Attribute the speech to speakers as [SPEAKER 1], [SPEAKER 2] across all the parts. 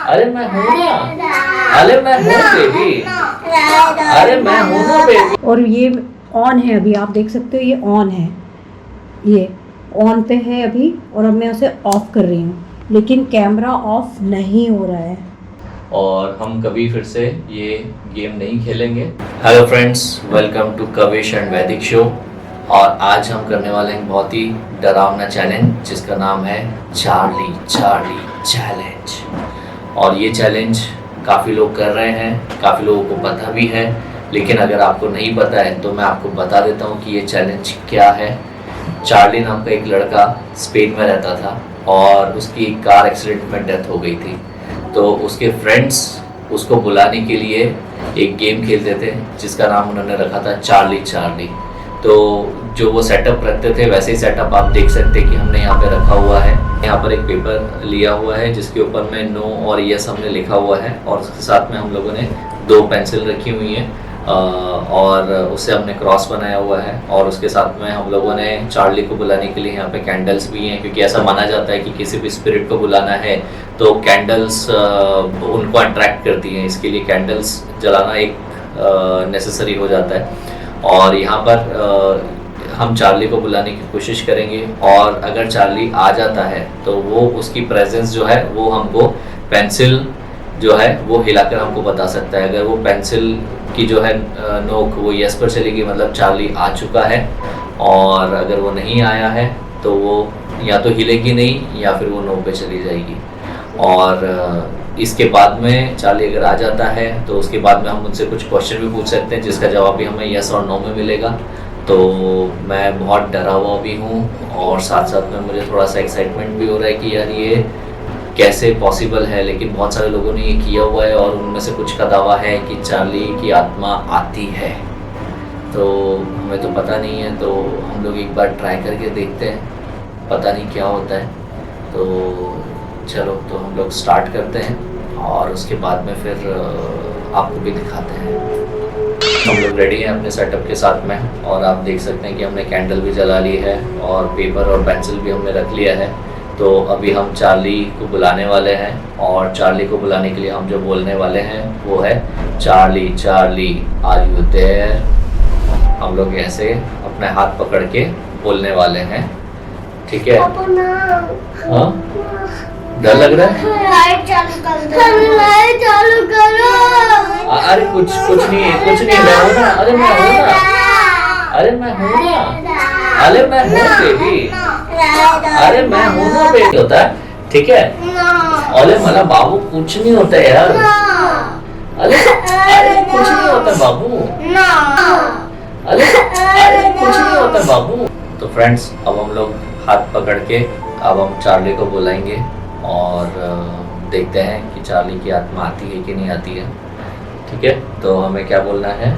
[SPEAKER 1] अरे मैं हूँ ना, अरे मैं हूँ बेबी, अरे मैं हूँ ना बेबी।
[SPEAKER 2] और ये ऑन है अभी, आप देख सकते हो ये ऑन है, ये ऑन पे है अभी। और अब मैं उसे ऑफ कर रही हूँ, लेकिन कैमरा ऑफ नहीं हो रहा है।
[SPEAKER 1] और हम कभी फिर से ये गेम नहीं खेलेंगे। Hello friends, welcome to Kavish and Vaidik show. और आज हम करने वाले हैं बहुत ही डरावना चैलेंज जिसका नाम है चार्ली चार्ली चैलेंज। और ये चैलेंज काफ़ी लोग कर रहे हैं, काफ़ी लोगों को पता भी है, लेकिन अगर आपको नहीं पता है तो मैं आपको बता देता हूँ कि ये चैलेंज क्या है। चार्ली नाम का एक लड़का स्पेन में रहता था और उसकी कार एक्सीडेंट में डेथ हो गई थी। तो उसके फ्रेंड्स उसको बुलाने के लिए एक गेम खेलते थे जिसका नाम उन्होंने रखा था चार्ली चार्ली। तो जो वो सेटअप रखते थे वैसे ही सेटअप आप देख सकते हैं कि हमने यहाँ पे रखा हुआ है। यहाँ पर एक पेपर लिया हुआ है जिसके ऊपर में नो और यस हमने लिखा हुआ है, और उसके साथ में हम लोगों ने 2 पेंसिल रखी हुई हैं और उससे हमने क्रॉस बनाया हुआ है। और उसके साथ में हम लोगों ने चार्ली को बुलाने के लिए यहाँ पे कैंडल्स भी हैं, क्योंकि ऐसा माना जाता है कि किसी भी स्पिरिट को बुलाना है तो कैंडल्स उनको अट्रैक्ट करती हैं, इसके लिए कैंडल्स जलाना एक नेसेसरी हो जाता है। और यहाँ पर हम चार्ली को बुलाने की कोशिश करेंगे, और अगर चार्ली आ जाता है तो वो उसकी प्रेजेंस जो है वो हमको पेंसिल जो है वो हिलाकर हमको बता सकता है। अगर वो पेंसिल की जो है नोक वो यस पर चलेगी, मतलब चार्ली आ चुका है। और अगर वो नहीं आया है तो वो या तो हिलेगी नहीं या फिर वो नो पे चली जाएगी। और इसके बाद में चार्ली अगर आ जाता है तो उसके बाद में हम उनसे कुछ क्वेश्चन भी पूछ सकते हैं जिसका जवाब भी हमें यस और नो में मिलेगा। तो मैं बहुत डरा हुआ भी हूँ और साथ साथ में मुझे थोड़ा सा एक्साइटमेंट भी हो रहा है कि यार ये कैसे पॉसिबल है। लेकिन बहुत सारे लोगों ने ये किया हुआ है और उनमें से कुछ का दावा है कि चार्ली की आत्मा आती है, तो हमें तो पता नहीं है। तो हम लोग एक बार ट्राई करके देखते हैं, पता नहीं क्या होता है। तो चलो, तो हम लोग स्टार्ट करते हैं और उसके बाद में फिर आपको भी दिखाते हैं। हम लोग रेडी हैं अपने सेटअप के साथ में, और आप देख सकते हैं कि हमने कैंडल भी जला ली है और पेपर और पेंसिल भी हमने रख लिया है। तो अभी हम चार्ली को बुलाने वाले हैं, और चार्ली को बुलाने के लिए हम जो बोलने वाले हैं वो है Charlie Charlie are you there. हम लोग ऐसे अपने हाथ पकड़ के बोलने वाले हैं, ठीक है? हाँ, डर लग रहा है?
[SPEAKER 3] लाइट चालू करो।
[SPEAKER 1] अरे कुछ नहीं है, कुछ नहीं, मैं हूँ ना, अरे मैं हूँ ना, अरे मैं हूँ ना, अरे मैं हूँ बेबी, अरे मैं हूँ ना बेबी। होता है, ठीक है? अरे मला बाबू कुछ नहीं होता है यार, अरे अरे कुछ नहीं होता बाबू, अरे अरे कुछ नहीं होता बाबू। तो फ्रेंड्स, अब हम लोग हाथ पकड़ के अब हम चार्ली को बुलाएंगे और देखते हैं कि चार्ली की आत्मा आती है कि नहीं आती है, ठीक है? तो हमें क्या बोलना है?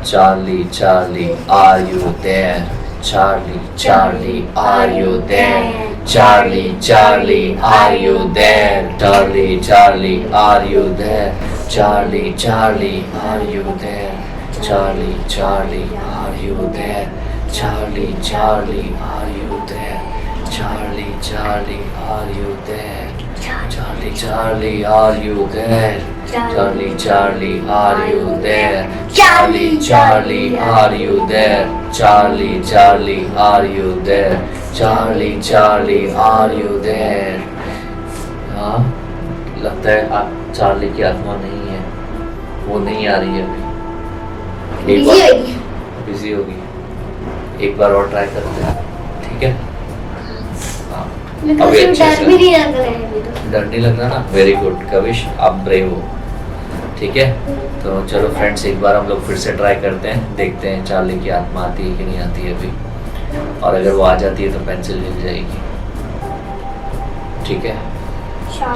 [SPEAKER 1] Charlie Charlie are you there, Charlie Charlie are you there, Charlie Charlie are you there, Charlie Charlie are you there, Charlie Charlie are you there, Charlie Charlie are you there, Charlie Charlie are you there, Charlie Charlie are you there, Charlie Charlie are you there, Charlie Charlie are you there, Charlie Charlie are you there, Charlie Charlie are you there, Charlie Charlie are you there. हाँ, लगता है Charlie की आत्मा नहीं है, वो नहीं आ रही है अभी, बिजी होगी। एक बार और ट्राई करते हैं, ठीक है? अभी
[SPEAKER 3] डर भी नहीं लग रहा है,
[SPEAKER 1] डर नहीं लग रहा ना? वेरी गुड कविश, आप ब्रेव हो, ठीक है? तो चलो फ्रेंड्स, एक बार हम लोग फिर से ट्राई करते हैं, देखते हैं चार्ली की आत्मा आती है कि नहीं आती है अभी। और अगर वो आ जाती है तो पेंसिल मिल जाएगी, ठीक है?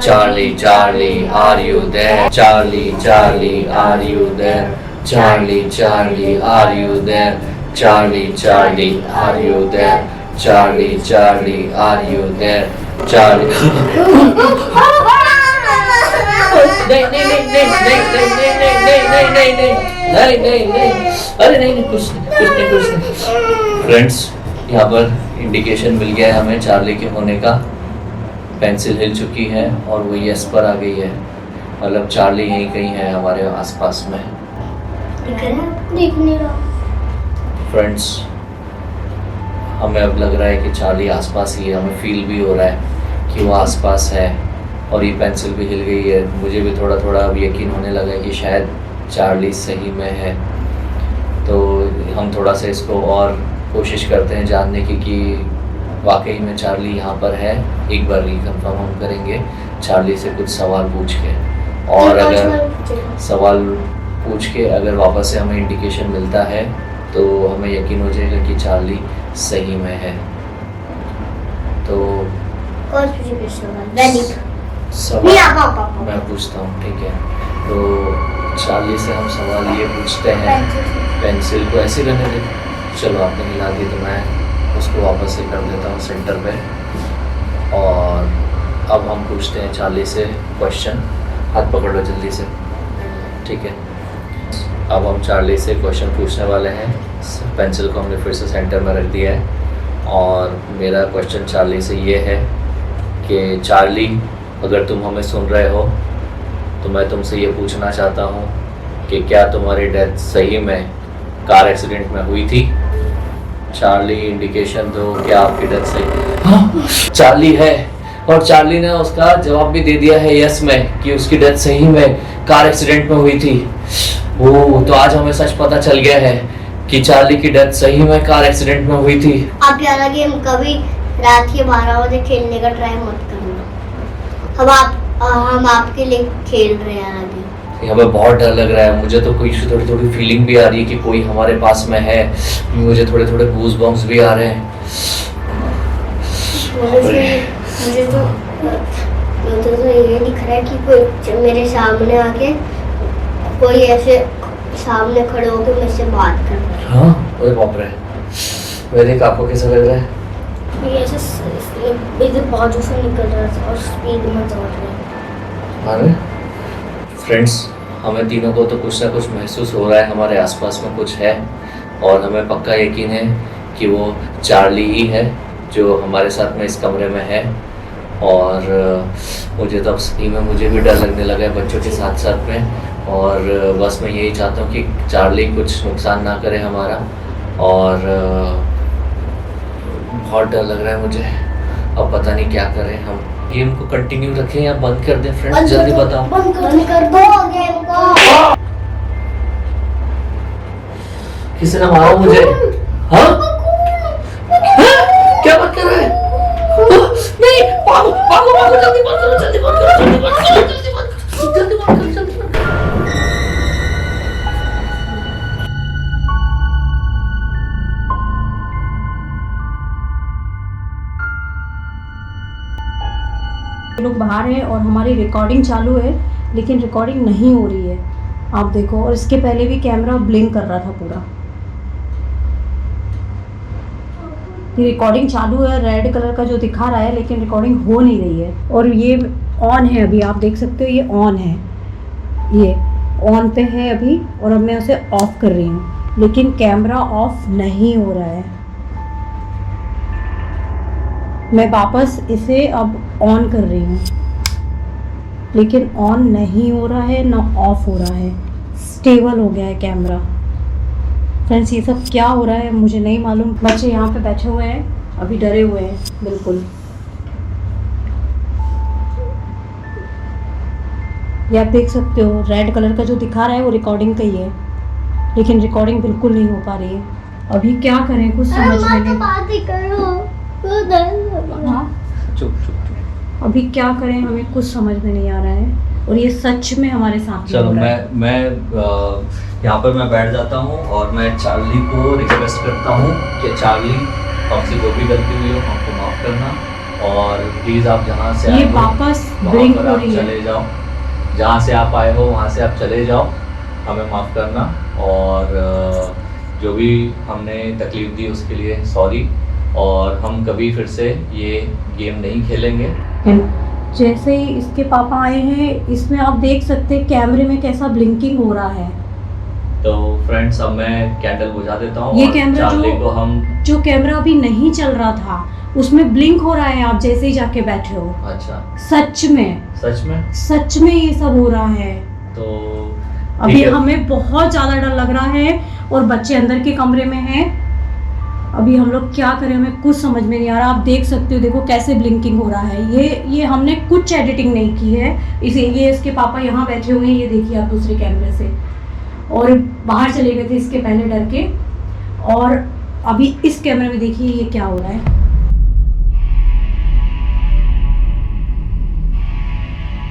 [SPEAKER 1] Charlie Charlie are you there, Charlie Charlie are you there, Charlie Charlie are you there, Charlie Charlie are you there, Charlie Charlie are you there, Charlie. नहीं नहीं नहीं नहीं नहीं नहीं नहीं नहीं नहीं नहीं नहीं नहीं, अरे नहीं, कुछ नहीं। फ्रेंड्स, यहाँ पर इंडिकेशन मिल गया है हमें चार्ली के होने का। पेंसिल हिल चुकी है और वो यस पर आ गई है, मतलब चार्ली यहीं कहीं है हमारे आसपास में।
[SPEAKER 3] दिख नहीं रहा।
[SPEAKER 1] फ्रेंड्स, हमें अब लग रहा है कि चार्ली आसपास ही है, हमें फील भी हो रहा है कि वो आसपास है और ये पेंसिल भी हिल गई है। मुझे भी थोड़ा थोड़ा अब यकीन होने लगा है कि शायद चार्ली सही में है। तो हम थोड़ा सा इसको और कोशिश करते हैं जानने की कि वाकई में चार्ली यहाँ पर है। एक बार रिकन्फर्म हम करेंगे चार्ली से कुछ सवाल पूछ के, और अगर सवाल पूछ के अगर वापस से हमें इंडिकेशन मिलता है तो हमें यकीन हो जाएगा कि चार्ली सही में है। तो
[SPEAKER 3] और पूछिए सवाल।
[SPEAKER 1] सवाल मैं पूछता हूँ, ठीक है? तो चार्ली से हम सवाल ये पूछते हैं, पेंसिल को ऐसे रहने दे। चलो आपने हिला दी तो मैं उसको वापस से कर देता हूँ सेंटर पे। और अब हम पूछते हैं चार्ली से क्वेश्चन। हाथ पकड़ लो जल्दी से, ठीक है? अब हम चार्ली से क्वेश्चन पूछने वाले हैं। पेंसिल को हमने फिर से सेंटर में रख दिया है और मेरा क्वेश्चन चार्ली से ये है कि चार्ली, अगर तुम हमें सुन रहे हो तो मैं तुमसे ये पूछना चाहता हूँ कि क्या तुम्हारी डेथ सही में कार एक्सीडेंट में हुई थी? चार्ली इंडिकेशन दो, क्या आपकी डेथ सही? हाँ, चार्ली है और चार्ली ने उसका जवाब भी दे दिया है यस में कि उसकी डेथ सही में कार एक्सीडेंट में हुई थी। ओह, तो आज हमें सच पता चल गया है कि चार्ली की डेथ सही में कार एक्सीडेंट में हुई थी।
[SPEAKER 3] आप यार गेम कभी रात के 12 बजे खेलने का ट्राई मत करना। हम आपके लिए खेल रहे हैं आगे।
[SPEAKER 1] हमें बहुत डर लग रहा है। मुझे तो कोई थोड़ी थोड़ी फीलिंग भी आ रही है कि कोई हमारे पास में है। मुझे थोड़े थोड़े गूज बम्प्स भी आ रहे हैं।
[SPEAKER 3] मुझे तो ये दिख रहा है कि कोई मेरे सामने आके कोई ऐसे सामने खड़े होकर मुझसे बात कर रहा है।
[SPEAKER 1] हाँ, अरे बाप रे। वैदिक, आपको कैसा लग रहा है?
[SPEAKER 3] ये ऐसे इधर बाजू से निकल रहा था और स्पीड में दौड़ रहा है।
[SPEAKER 1] अरे फ्रेंड्स, हमें तीनों को तो कुछ ना कुछ महसूस हो रहा है, हमारे आसपास में कुछ है और हमें पक्का यकीन है कि वो चार्ली ही है जो हमारे साथ में इस कमरे में है। और मुझे तो अब सही में मुझे भी डर लगने लगा है बच्चों के साथ साथ में। और बस मैं यही चाहता हूँ कि चार्ली कुछ नुकसान ना करे हमारा। और बहुत डर लग रहा है मुझे। अब पता नहीं क्या करें हम। गेम को कंटिन्यू रखें या बंद कर दें? फ्रेंड्स जल्दी बताओ।
[SPEAKER 3] बंद कर दो गेम को।
[SPEAKER 1] किसी ने मारा मुझे? हाँ? क्या बात कर रहे हैं? नहीं, भागो भागो भागो, जल्दी बंद करो, जल्दी बंद करो, जल्दी बंद करो, जल्दी बंद करो, जल्दी बंद करो, जल्दी बंद करो।
[SPEAKER 2] लोग बाहर हैं और हमारी रिकॉर्डिंग चालू है लेकिन रिकॉर्डिंग नहीं हो रही है। आप देखो, और इसके पहले भी कैमरा ब्लिंक कर रहा था पूरा। ये रिकॉर्डिंग चालू है, रेड कलर का जो दिखा रहा है, लेकिन रिकॉर्डिंग हो नहीं रही है। और ये ऑन है अभी, आप देख सकते हो ये ऑन है, ये ऑन पे है अभी। और अब मैं उसे ऑफ कर रही हूँ लेकिन कैमरा ऑफ नहीं हो रहा है। मैं वापस इसे अब ऑन कर रही हूँ लेकिन ऑन नहीं हो रहा है, ना ऑफ हो रहा है। स्टेबल हो गया है कैमरा। फ्रेंड्स, ये सब क्या हो रहा है मुझे नहीं मालूम। बच्चे यहाँ पे बैठे हुए हैं, अभी डरे हुए हैं बिल्कुल। ये आप देख सकते हो, रेड कलर का जो दिखा रहा है वो रिकॉर्डिंग का ही है, लेकिन रिकॉर्डिंग बिल्कुल नहीं हो पा रही है। अभी क्या करें, कुछ समझ में नहीं।
[SPEAKER 3] बात ही करो।
[SPEAKER 2] हाँ,
[SPEAKER 1] चुप चुप चुप।
[SPEAKER 2] अभी क्या करें, हमें कुछ समझ में नहीं आ रहा है। और ये सच में हमारे साथ ही
[SPEAKER 1] चलो
[SPEAKER 2] हो रहा है।
[SPEAKER 1] मैं यहाँ पर मैं बैठ जाता हूँ और मैं चार्ली को रिक्वेस्ट करता हूँ कि चार्ली, हमसे जो भी गलती हुई हो हमको माफ़ करना। और प्लीज़ आप जहाँ से
[SPEAKER 2] ये
[SPEAKER 1] आए हो
[SPEAKER 2] वापस
[SPEAKER 1] वहाँ
[SPEAKER 2] ब्लिंक
[SPEAKER 1] पर
[SPEAKER 2] हो
[SPEAKER 1] आप
[SPEAKER 2] रही है।
[SPEAKER 1] चले जाओ। जहाँ से आप आए हो वहाँ से आप चले जाओ, हमें माफ़ करना। और जो भी हमने तकलीफ़ दी उसके लिए सॉरी। और हम कभी फिर से ये गेम नहीं खेलेंगे।
[SPEAKER 2] जैसे ही इसके पापा आए हैं, इसमें आप देख सकते हैं कैमरे में कैसा ब्लिंकिंग हो रहा है।
[SPEAKER 1] तो फ्रेंड्स, अब मैं कैंडल बुझा देता हूँ।
[SPEAKER 2] ये
[SPEAKER 1] और
[SPEAKER 2] कैमरा
[SPEAKER 1] चार्ली को हम
[SPEAKER 2] जो कैमरा अभी नहीं चल रहा था उसमें ब्लिंक हो रहा है आप जैसे ही जाके बैठे हो।
[SPEAKER 1] अच्छा,
[SPEAKER 2] सच में
[SPEAKER 1] सच में
[SPEAKER 2] ये सब हो रहा है।
[SPEAKER 1] तो
[SPEAKER 2] अभी
[SPEAKER 1] ठीक है।
[SPEAKER 2] हमें बहुत ज्यादा डर लग रहा है और बच्चे अंदर के कमरे में हैं। अभी हम लोग क्या करें, हमें कुछ समझ में नहीं आ रहा। आप देख सकते हो, देखो कैसे ब्लिंकिंग हो रहा है। ये हमने कुछ एडिटिंग नहीं की है। ये इसके पापा यहाँ बैठे हुए हैं, ये देखिए आप दूसरे कैमरे से, और बाहर चले गए थे इसके पहले डर के। और अभी इस कैमरे में देखिए ये क्या हो रहा है।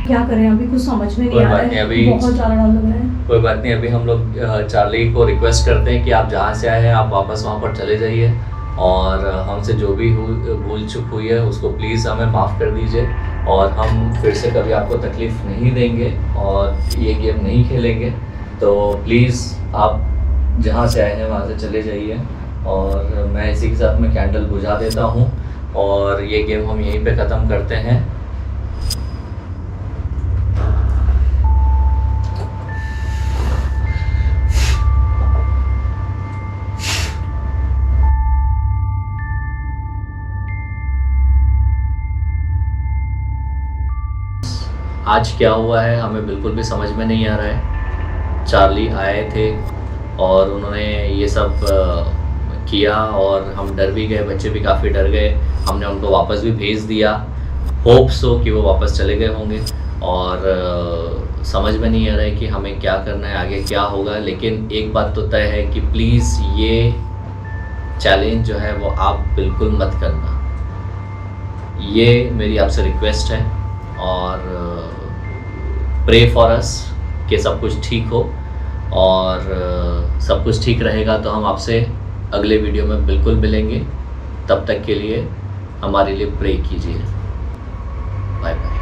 [SPEAKER 2] क्या करें, अभी कुछ समझ में नहीं
[SPEAKER 1] कोई
[SPEAKER 2] आ रहा
[SPEAKER 1] बात नहीं,
[SPEAKER 2] है।
[SPEAKER 1] अभी
[SPEAKER 2] बहुत ज्यादा डर लग रहा है।
[SPEAKER 1] कोई बात नहीं, अभी हम लोग चार्ली को रिक्वेस्ट करते हैं कि आप जहाँ से आए हैं आप वापस वहाँ पर चले जाइए, और हमसे जो भी भूल चूक हुई है उसको प्लीज़ हमें माफ़ कर दीजिए, और हम फिर से कभी आपको तकलीफ़ नहीं देंगे और ये गेम नहीं खेलेंगे। तो प्लीज़ आप जहाँ से आए हैं वहाँ से चले जाइए, और मैं इसी के साथ में कैंडल बुझा देता हूँ और ये गेम हम यहीं पे ख़त्म करते हैं। आज क्या हुआ है हमें बिल्कुल भी समझ में नहीं आ रहा है। चार्ली आए थे और उन्होंने ये सब किया और हम डर भी गए, बच्चे भी काफ़ी डर गए। हमने उनको वापस भी भेज दिया, होप सो कि वो वापस चले गए होंगे, और समझ में नहीं आ रहा है कि हमें क्या करना है, आगे क्या होगा। लेकिन एक बात तो तय है कि प्लीज़ ये चैलेंज जो है वो आप बिल्कुल मत करना, ये मेरी आपसे रिक्वेस्ट है। और प्रे फॉर अस कि सब कुछ ठीक हो, और सब कुछ ठीक रहेगा तो हम आपसे अगले वीडियो में बिल्कुल मिलेंगे। तब तक के लिए हमारे लिए प्रे कीजिए। Bye bye.